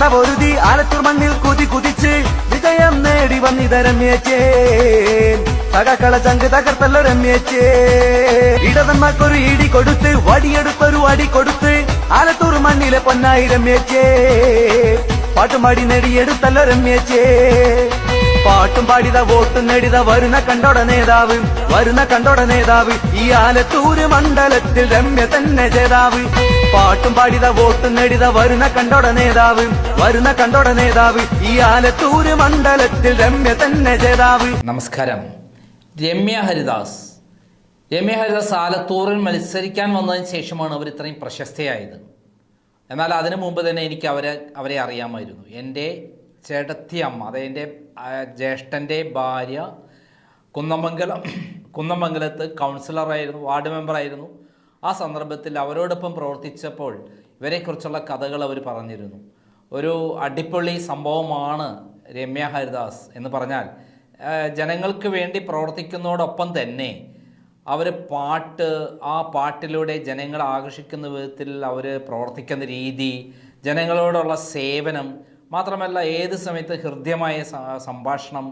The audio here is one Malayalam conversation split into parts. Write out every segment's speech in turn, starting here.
പടപൊരുതി ആലത്തൂർ മണ്ണിൽ കുതിച്ച് വിജയം നേടി വന്നിത രമ്യച്ചേ. തകക്കള ചങ്ക് തകർത്തല്ലോ രമ്യച്ചേ. ഇടതന്മാർക്കൊരു ഇടി കൊടുത്ത് വടിയെടുത്തൊരു അടി കൊടുത്ത് ആലത്തൂർ മണ്ണിലെ പൊന്നായി രമ്യച്ചേ. പാട്ടുമാടി നേടിയെടുത്തല്ലോ രമ്യച്ചേ. പാട്ടും പാടിത വോട്ടും നേടിത വരുന്ന കണ്ടോട നേതാവ് ഈ ആലത്തൂര് മണ്ഡലത്തിൽ രമ്യ തന്നെ ജേതാവ്. പാട്ടും പാടിത വോട്ടും നേടിത വരുന്ന കണ്ടോട നേതാവ് ഈ ആലത്തൂര് മണ്ഡലത്തിൽ രമ്യ തന്നെ ജേതാവ്. നമസ്കാരം. രമ്യ ഹരിദാസ് ആലത്തൂരിൽ മത്സരിക്കാൻ വന്നതിന് ശേഷമാണ് അവർ ഇത്രയും പ്രശസ്തയായത്. എന്നാൽ അതിനു മുമ്പ് തന്നെ എനിക്ക് അവരെ അറിയാമായിരുന്നു. എൻ്റെ ചേട്ടത്തി അമ്മ, അതായത് എൻ്റെ ജ്യേഷ്ഠൻ്റെ ഭാര്യ കുന്നമംഗലത്ത് കൗൺസിലറായിരുന്നു, വാർഡ് മെമ്പറായിരുന്നു. ആ സന്ദർഭത്തിൽ അവരോടൊപ്പം പ്രവർത്തിച്ചപ്പോൾ ഇവരെക്കുറിച്ചുള്ള കഥകൾ അവർ പറഞ്ഞിരുന്നു. ഒരു അടിപൊളി സംഭവമാണ് രമ്യ ഹരിദാസ് എന്ന് പറഞ്ഞാൽ, ജനങ്ങൾക്ക് വേണ്ടി പ്രവർത്തിക്കുന്നതോടൊപ്പം തന്നെ അവർ ആ പാട്ടിലൂടെ ജനങ്ങളെ ആകർഷിക്കുന്ന വിധത്തിൽ അവർ പ്രവർത്തിക്കുന്ന രീതി, ജനങ്ങളോടുള്ള സേവനം, മാത്രമല്ല ഏത് സമയത്ത് ഹൃദ്യമായ സംഭാഷണം,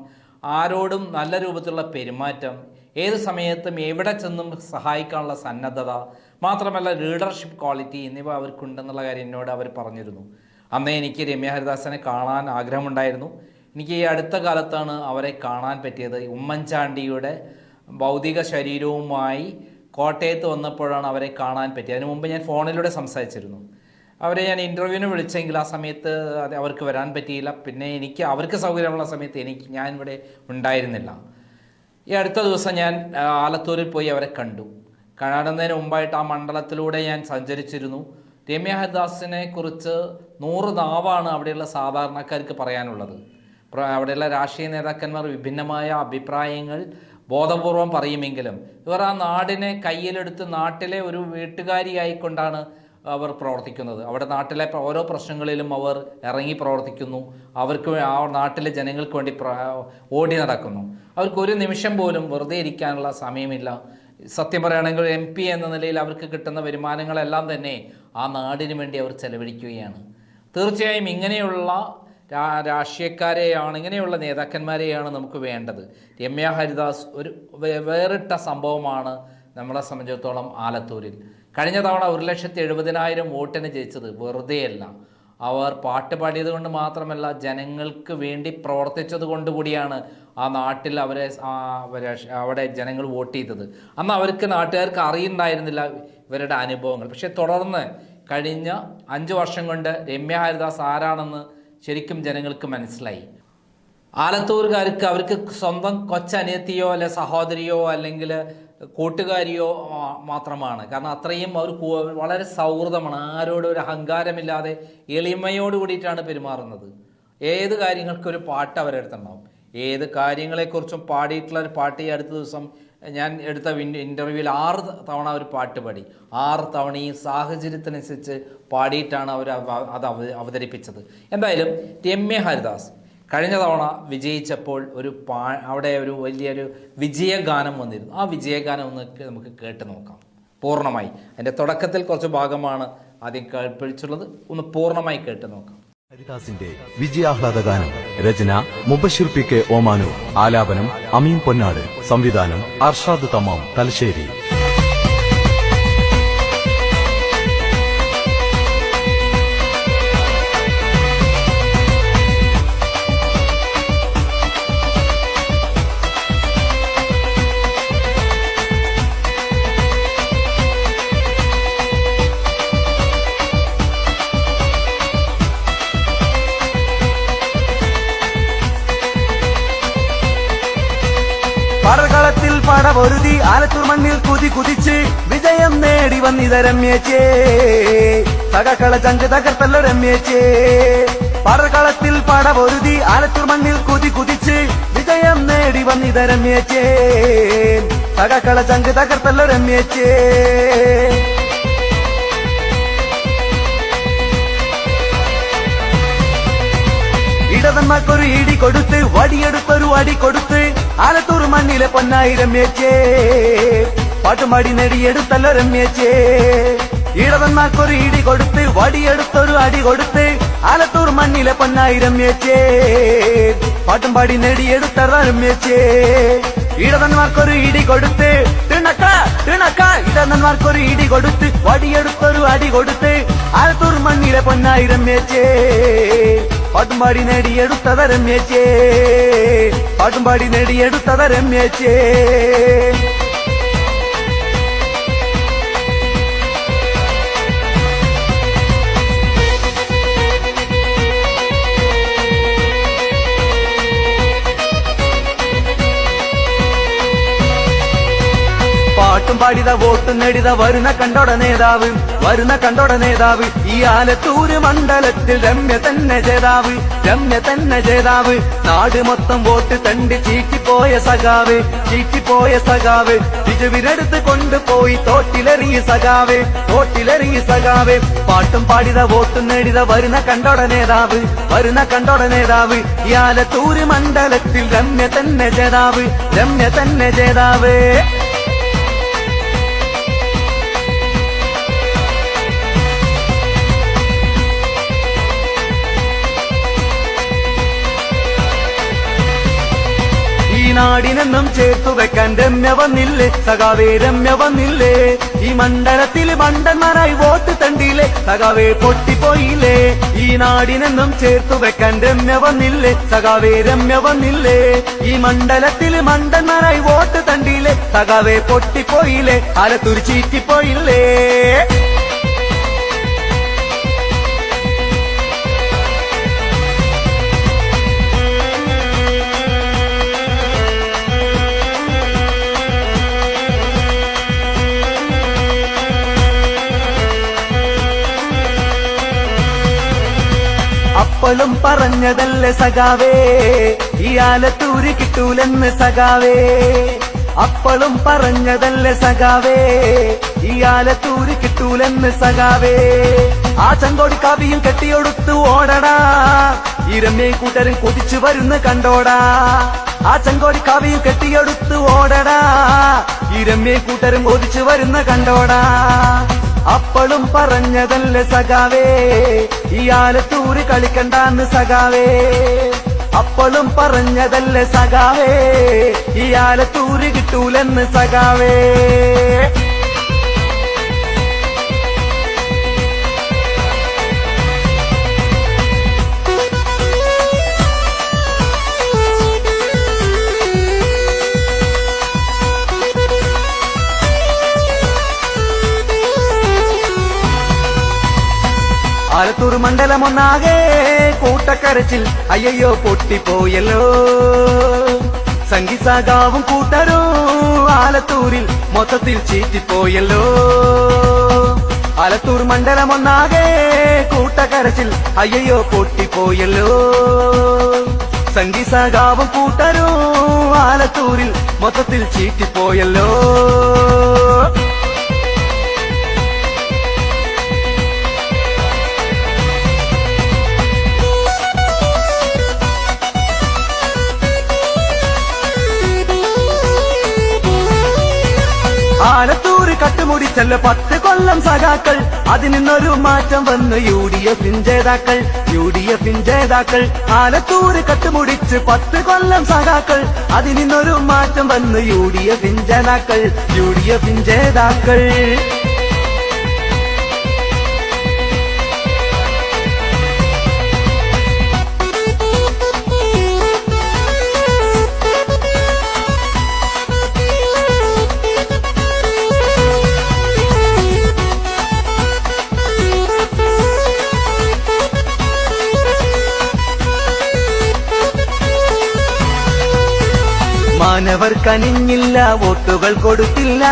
ആരോടും നല്ല രൂപത്തിലുള്ള പെരുമാറ്റം, ഏത് സമയത്തും എവിടെ ചെന്നും സഹായിക്കാനുള്ള സന്നദ്ധത, മാത്രമല്ല ലീഡർഷിപ്പ് ക്വാളിറ്റി എന്നിവ അവർക്കുണ്ടെന്നുള്ള കാര്യം എന്നോട് അവർ പറഞ്ഞിരുന്നു. അന്നേ എനിക്ക് രമ്യ ഹരിദാസിനെ കാണാൻ ആഗ്രഹമുണ്ടായിരുന്നു. എനിക്ക് ഈ അടുത്ത കാലത്താണ് അവരെ കാണാൻ പറ്റിയത്. ഉമ്മൻചാണ്ടിയുടെ ഭൗതിക ശരീരവുമായി കോട്ടയത്ത് വന്നപ്പോഴാണ് അവരെ കാണാൻ പറ്റിയത്. അതിനു മുമ്പ് ഞാൻ ഫോണിലൂടെ സംസാരിച്ചിരുന്നു. അവരെ ഞാൻ ഇൻ്റർവ്യൂവിന് വിളിച്ചെങ്കിൽ ആ സമയത്ത് അവർക്ക് വരാൻ പറ്റിയില്ല. പിന്നെ അവർക്ക് സൗകര്യമുള്ള സമയത്ത് ഞാൻ ഇവിടെ ഉണ്ടായിരുന്നില്ല. ഈ അടുത്ത ദിവസം ഞാൻ ആലത്തൂരിൽ പോയി അവരെ കണ്ടു. കാണുന്നതിന് മുമ്പായിട്ട് ആ മണ്ഡലത്തിലൂടെ ഞാൻ സഞ്ചരിച്ചിരുന്നു. രമ്യ ഹരിദാസിനെ കുറിച്ച് 100 നാവാണ് അവിടെയുള്ള സാധാരണക്കാർക്ക് പറയാനുള്ളത്. അവിടെയുള്ള രാഷ്ട്രീയ നേതാക്കന്മാർ വിഭിന്നമായ അഭിപ്രായങ്ങൾ ബോധപൂർവം പറയുമെങ്കിലും ഇവർ ആ നാടിനെ കയ്യിലെടുത്ത് നാട്ടിലെ ഒരു വീട്ടുകാരിയായിക്കൊണ്ടാണ് അവർ പ്രവർത്തിക്കുന്നത്. അവിടെ നാട്ടിലെ ഓരോ പ്രശ്നങ്ങളിലും അവർ ഇറങ്ങി പ്രവർത്തിക്കുന്നു. അവർക്ക് ആ നാട്ടിലെ ജനങ്ങൾക്ക് വേണ്ടി ഓടി നടക്കുന്നു. അവർക്ക് ഒരു നിമിഷം പോലും വെറുതെ ഇരിക്കാനുള്ള സമയമില്ല. സത്യം പറയുകയാണെങ്കിൽ MP എന്ന നിലയിൽ അവർക്ക് കിട്ടുന്ന വരുമാനങ്ങളെല്ലാം തന്നെ ആ നാടിന് വേണ്ടി അവർ ചെലവഴിക്കുകയാണ്. തീർച്ചയായും ഇങ്ങനെയുള്ള രാഷ്ട്രീയക്കാരെയാണ്, ഇങ്ങനെയുള്ള നേതാക്കന്മാരെയാണ് നമുക്ക് വേണ്ടത്. രമ്യ ഹരിദാസ് ഒരു വേറിട്ട സംഭവമാണ് നമ്മളെ സംബന്ധിച്ചിടത്തോളം ആലത്തൂരിൽ. കഴിഞ്ഞ തവണ 1,70,000 വോട്ടിന് ജയിച്ചത് വെറുതെയല്ല. അവർ പാട്ട് പാടിയത് കൊണ്ട് മാത്രമല്ല, ജനങ്ങൾക്ക് വേണ്ടി പ്രവർത്തിച്ചത് കൊണ്ടുകൂടിയാണ് ആ നാട്ടിൽ അവിടെ ജനങ്ങൾ വോട്ട് ചെയ്തത്. അന്ന് നാട്ടുകാർക്ക് അറിയുന്നുണ്ടായിരുന്നില്ല ഇവരുടെ അനുഭവങ്ങൾ. പക്ഷെ തുടർന്ന് കഴിഞ്ഞ 5 വർഷം കൊണ്ട് രമ്യ ഹരിദാസ് ആരാണെന്ന് ശരിക്കും ജനങ്ങൾക്ക് മനസ്സിലായി. ആലത്തൂർക്കാർക്ക് അവർക്ക് സ്വന്തം കൊച്ചനിയത്തിയോ അല്ലെ സഹോദരിയോ അല്ലെങ്കിൽ കൂട്ടുകാരിയോ മാത്രമാണ്. കാരണം അത്രയും അവർ വളരെ സൗഹൃദമാണ്. ആരോടും ഒരു അഹങ്കാരമില്ലാതെ എളിമയോട് കൂടിയിട്ടാണ് പെരുമാറുന്നത്. ഏത് കാര്യങ്ങൾക്കൊരു പാട്ട് അവരെടുത്തുണ്ടാവും. ഏത് കാര്യങ്ങളെക്കുറിച്ചും പാടിയിട്ടുള്ള ഒരു പാട്ട് ഈ അടുത്ത ദിവസം ഞാൻ എടുത്ത ഇൻ്റർവ്യൂവിൽ 6 തവണ ഒരു പാട്ട് പാടി. 6 തവണയും സാഹചര്യത്തിനനുസരിച്ച് പാടിയിട്ടാണ് അവർ അത് അവതരിപ്പിച്ചത്. എന്തായാലും രമ്യ ഹരിദാസ് കഴിഞ്ഞ തവണ വിജയിച്ചപ്പോൾ അവിടെ ഒരു വലിയൊരു വിജയഗാനം വന്നിരുന്നു. ആ വിജയഗാനം നമുക്ക് കേട്ട് നോക്കാം പൂർണ്ണമായി. അതിൻ്റെ തുടക്കത്തിൽ കുറച്ച് ഭാഗമാണ് ആദ്യം കേൾപ്പിച്ചുള്ളത്. ഒന്ന് പൂർണ്ണമായി കേട്ട് നോക്കാം. ഹരിദാസിന്റെ വിജയാഹ്ലാദ ഗാനം. രചന മുബഷിർ PK ഓമാനൂർ. ആലാപനം അമീൻ പൊന്നാട്. സംവിധാനം അർഷാദ് തമാം തലശ്ശേരി. പടകളത്തിൽ പടപൊരുതി ആലത്തൂർ മണ്ണിൽ കുതിച്ച് വിജയം നേടി വന്നിത രമ്യച്ചേ. തകക്കള ചങ്ക് തകർത്തല്ലോ രമ്യച്ചേ. പടകളത്തിൽ പടപൊരുതി ആലത്തൂർ മണ്ണിൽ കുതിച്ച് വിജയം നേടി വന്നിത രമ്യച്ചേ. തകക്കള ചങ്ക് തകർത്തല്ലോ രമ്യച്ചേ. ഇടതന്മാർക്കൊരു ഇടി കൊടുത്ത് വടിയെടുത്തൊരു അടി കൊടുത്ത് ആലത്തൂർ മണ്ണിലെ പൊന്നായി രമ്യച്ചേ. പാട്ടുമാടി നേടിയെടുത്തല്ലോ രമ്യച്ചേ. ഇടതന്മാർക്കൊരു ഇടി കൊടുത്ത് വടിയെടുത്തൊരു അടി കൊടുത്ത് ആലത്തൂർ മണ്ണിലെ പൊന്നായി രമ്യച്ചേ പാട്ടും പാടി നേടിയെടുത്ത രമ്യച്ചേ ഇടതന്മാർക്കൊരു ഇടി കൊടുത്ത് തിണക്ക തിണക്ക ഇടതന്മാർക്കൊരു ഇടി കൊടുത്ത് വടിയെടുത്തൊരു അടി കൊടുത്ത് ആലത്തൂർ മണ്ണിലെ പൊന്നായി രമ്യച്ചേ പാട്ടും പാടി നേടിയെടുത്തത രമ്യച്ചേ പാട്ടും പാടി നേടിയെടുത്തത രമ്യച്ചേ പാട്ടും പാടിത വോട്ടും നേടിത വരുന്ന കണ്ടോട നേതാവ് ഈ ആലത്തൂര് മണ്ഡലത്തിൽ രമ്യ തന്നെ ജേതാവ് നാട് മൊത്തം വോട്ട് തണ്ടി ചീറ്റിപ്പോയ സഖാവ് ബിജുവിനടുത്ത് കൊണ്ടുപോയി തോട്ടിലെറിയ സഖാവ് പാട്ടും പാടിത വോട്ടും നേടിത വരുന്ന കണ്ടോട നേതാവ് ഈ ആലത്തൂര് മണ്ഡലത്തിൽ രമ്യ തന്നെ ജേതാവ് നാടിനെന്നും ചേർത്തു വെക്കാൻ രമ്യ വന്നില്ലേ സഖാവേ രമ്യ വന്നില്ലേ ഈ മണ്ഡലത്തിൽ മണ്ടന്മാരായി വോട്ട് തണ്ടിയില്ലേ സഖാവേ പൊട്ടിപ്പോയില്ലേ ഈ നാടിനെന്നും ചേർത്തു വെക്കാൻ രമ്യ വന്നില്ലേ സഖാവേ രമ്യ വന്നില്ലേ ഈ മണ്ഡലത്തിൽ മണ്ടന്മാരായി വോട്ട് തണ്ടിയില്ലേ സഖാവേ പൊട്ടിപ്പോയില്ലേ ആലത്തൂർ ചീറ്റിപ്പോയില്ലേ അപ്പോഴും പറഞ്ഞതല്ലേ സഖാവേ ഈ ആലത്തൂര് കിട്ടൂലെന്ന് സഖാവേ അപ്പോഴും പറഞ്ഞതല്ലേ സഖാവേ ഈ ആലത്തൂര് കിട്ടൂലെന്ന് സഖാവേ ആ ചങ്കോടി കാവിയും കെട്ടിയൊടുത്തു ഓടടാ ഈ രമ്യ കൂട്ടരും കൊതിച്ചു വരുന്ന കണ്ടോടാ ആ ചങ്കോടി കാവിയും കെട്ടിയൊടുത്തു ഓടടാ ഈ രമ്യ കൂട്ടരും കൊതിച്ചു വരുന്ന കണ്ടോടാ അപ്പോഴും പറഞ്ഞതല്ലേ സഖാവേ ഈ ആലത്തൂര് കളിക്കണ്ടാന്ന് സഖാവേ അപ്പോഴും പറഞ്ഞതല്ലേ സഖാവേ ഈ ആലത്തൂര് കിട്ടൂലെന്ന് സഖാവേ ആലത്തൂർ മണ്ഡലം ഒന്നാകെ കൂട്ടക്കരച്ചിൽ അയ്യോ പൊട്ടിപ്പോയല്ലോ സംഗീസാഗാവും കൂട്ടരും ആലത്തൂരിൽ മൊത്തത്തിൽ ചീറ്റിപ്പോയല്ലോ ആലത്തൂർ മണ്ഡലം ഒന്നാകെ കൂട്ടക്കരച്ചിൽ അയ്യോ പൊട്ടിപ്പോയല്ലോ സംഗീസാഗാവും കൂട്ടരും ആലത്തൂരിൽ മൊത്തത്തിൽ ചീറ്റിപ്പോയല്ലോ ആലത്തൂര് കട്ടുമുടിച്ചല്ല 10 കൊല്ലം സഖാക്കൾ അതിനൊരു മാറ്റം വന്ന് യുഡിഎഫിൻ ജേതാക്കൾ ആലത്തൂര് കട്ടുമുടിച്ച് 10 കൊല്ലം സഖാക്കൾ അതിനൊരു മാറ്റം വന്ന് യുഡിഎഫിൻ ജേതാക്കൾ മാനവർ കനിഞ്ഞില്ല വോട്ടുകൾ കൊടുത്തില്ല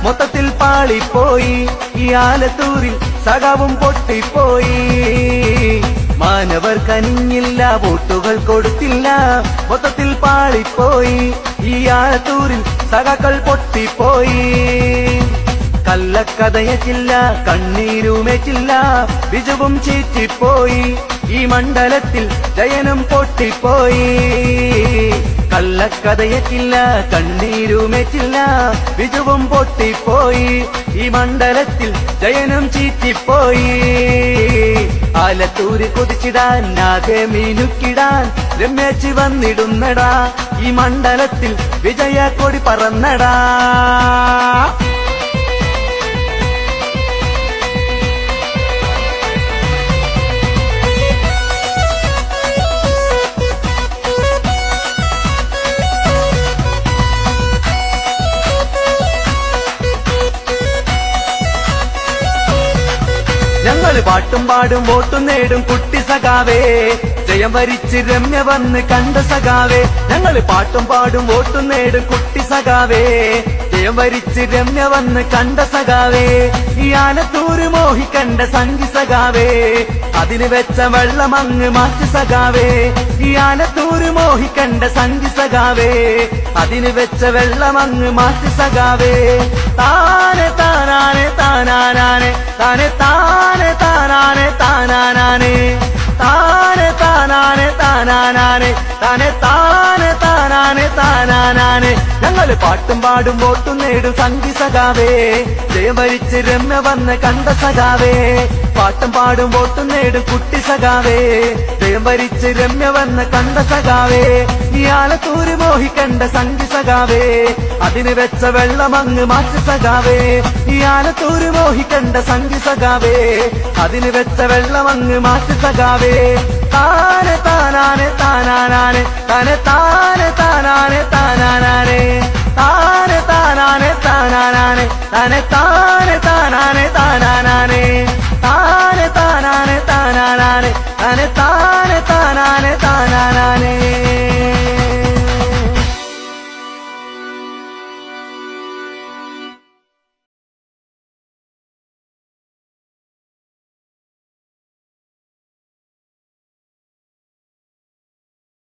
മൊത്തത്തിൽ പാളിപ്പോയി ഈ ആലത്തൂരിൽ സഖാവും പൊട്ടിപ്പോയി മാനവർ കനിഞ്ഞില്ല വോട്ടുകൾ കൊടുത്തില്ല മൊത്തത്തിൽ പാളിപ്പോയി ഈ ആലത്തൂരിൽ സഖാക്കൾ പൊട്ടിപ്പോയി കള്ളക്കഥയച്ചില്ല കണ്ണീരുമേച്ചില്ല ബിജുവും ചീറ്റിപ്പോയി ഈ മണ്ഡലത്തിൽ ജയനും പൊട്ടിപ്പോയി കള്ളക്കഥയക്കില്ല കണ്ണീരുമേറ്റില്ല വിജുവും പൊട്ടിപ്പോയി ഈ മണ്ഡലത്തിൽ ജയനും ചീറ്റിപ്പോയി ആലത്തൂര് കുതിച്ചിടാൻ ആകെ മീനുക്കിടാൻ രമ്യച്ച് വന്നിടുന്നടാ ഈ മണ്ഡലത്തിൽ വിജയ കൊടി പറന്നടാ ഞങ്ങള് പാട്ടും പാടും വോട്ടും നേടും കുട്ടി സഖാവേ ജയം വരിച്ച് രമ്യ വന്ന് കണ്ട സഖാവേ ഞങ്ങള് പാട്ടും പാടും വോട്ടും നേടും കുട്ടി സഖാവേ ജയം വരിച്ച് രമ്യ വന്ന് കണ്ട സഖാവേ ഈ ആലത്തൂര് മോഹിക്കണ്ട സംഗി സഖാവേ അതിന് വെച്ച വെള്ളം അങ്ങ് മാറ്റി സഖാവേ ഈ ആലത്തൂര് മോഹിക്കണ്ട സംഗി സഖാവേ അതിന് വെച്ച വെള്ളം അങ്ങ് മാറ്റി സഖാവേ താനെ താനാനെ താനാനാനെ താനെ താനെ താനാനെ താനാനാനെ താനെ താനാനെ താനാനാനെ താനെ താനെ താനാനെ താനാനാനെ ഞങ്ങള് പാട്ടും പാടും വോട്ടും നേടും സംഗി സഖാവേ ജയം വരിച്ച് രമ്യ വന്ന് കണ്ട സഖാവേ പാട്ടും പാടും വോട്ടും നേടും കുട്ടി സഖാവേ ജയം വരിച്ച് രമ്യ വന്ന് കണ്ട സഖാവേ ഈ ആലത്തൂര് മോഹിക്കണ്ട സംഗി സഖാവേ അതിന് വെച്ച വെള്ളം അങ്ങ് മാറ്റി സഖാവേ ഈ ആലത്തൂര് മോഹിക്കണ്ട സംഗി സഖാവേ അതിന് വെച്ച വെള്ളം അങ്ങ് മാറ്റി സഖാവേ താനെ താനാനെ താനാനാനെ താനെ താനെ താനാനെ താനാനാനെ താനെ താനാനെ താനാനാനെ താനെ താനെ താനാനെ താനാനാനെ താനെ താനാനെ താനാനാനെ താനെ താനെ താനാനെ താനാനാനെ